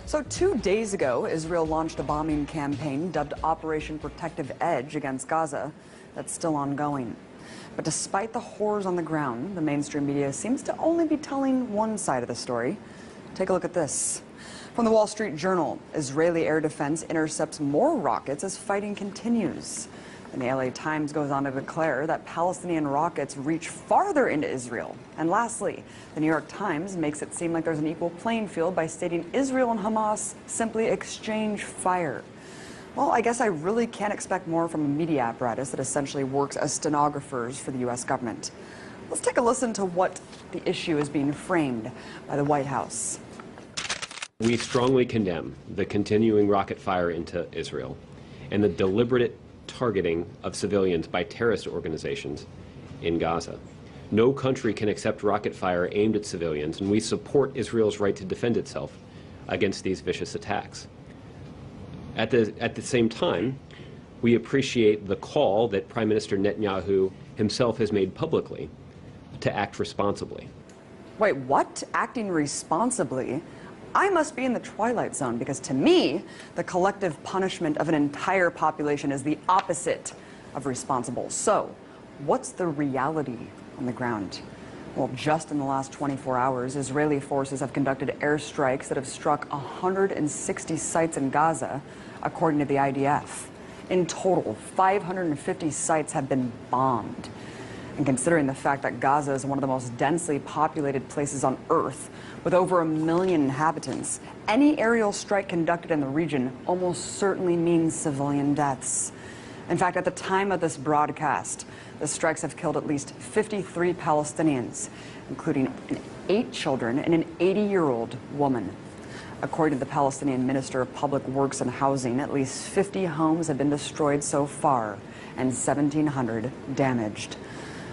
So 2 days ago, Israel launched a bombing campaign dubbed Operation Protective Edge against Gaza that's still ongoing. But despite the horrors on the ground, the mainstream media seems to only be telling one side of the story. Take a look at this. From the Wall Street Journal, Israeli air defense intercepts more rockets as fighting continues. And the LA Times goes on to declare that Palestinian rockets reach farther into Israel. And lastly, the New York Times makes it seem like there's an equal playing field by stating Israel and Hamas simply exchange fire. Well, I guess I really can't expect more from a media apparatus that essentially works as stenographers for the U.S. government. Let's take a listen to what the issue is being framed by the White House. We strongly condemn the continuing rocket fire into Israel and the deliberate targeting of civilians by terrorist organizations in Gaza. No country can accept rocket fire aimed at civilians, and we support Israel's right to defend itself against these vicious attacks. At the same time, we appreciate the call that Prime Minister Netanyahu himself has made publicly to act responsibly. Wait, what? Acting responsibly? I must be in the twilight zone, because to me, the collective punishment of an entire population is the opposite of responsible. So, what's the reality on the ground? Well, just in the last 24 hours, Israeli forces have conducted airstrikes that have struck 160 sites in Gaza, according to the IDF. In total, 550 sites have been bombed. And considering the fact that Gaza is one of the most densely populated places on Earth, with over 1 million inhabitants, any aerial strike conducted in the region almost certainly means civilian deaths. In fact, at the time of this broadcast, the strikes have killed at least 53 Palestinians, including 8 children and an 80-year-old woman. According to the Palestinian Minister of Public Works and Housing, at least 50 homes have been destroyed so far and 1,700 damaged.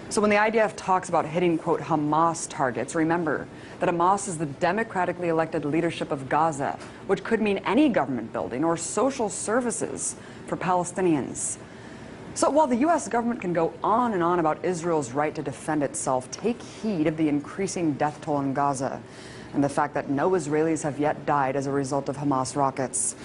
So when the IDF talks about hitting, quote, Hamas targets, remember that Hamas is the democratically elected leadership of Gaza, which could mean any government building or social services for Palestinians. So while the U.S. government can go on and on about Israel's right to defend itself, take heed of the increasing death toll in Gaza and the fact that no Israelis have yet died as a result of Hamas rockets.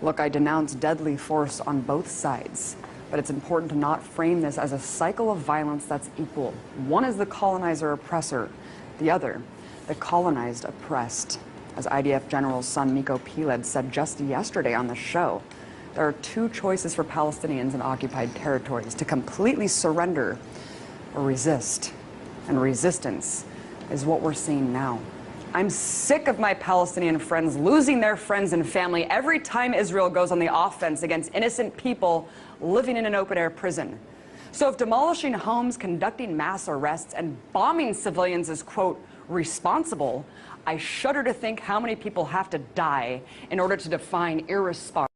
Look, I denounce deadly force on both sides. But it's important to not frame this as a cycle of violence that's equal. One is the colonizer-oppressor, the other, the colonized oppressed. As IDF General's son Miko Piled said just yesterday on the show, there are 2 choices for Palestinians in occupied territories: to completely surrender or resist. And resistance is what we're seeing now. I'm sick of my Palestinian friends losing their friends and family every time Israel goes on the offense against innocent people living in an open-air prison. So if demolishing homes, conducting mass arrests, and bombing civilians is, quote, responsible, I shudder to think how many people have to die in order to define irresponsible.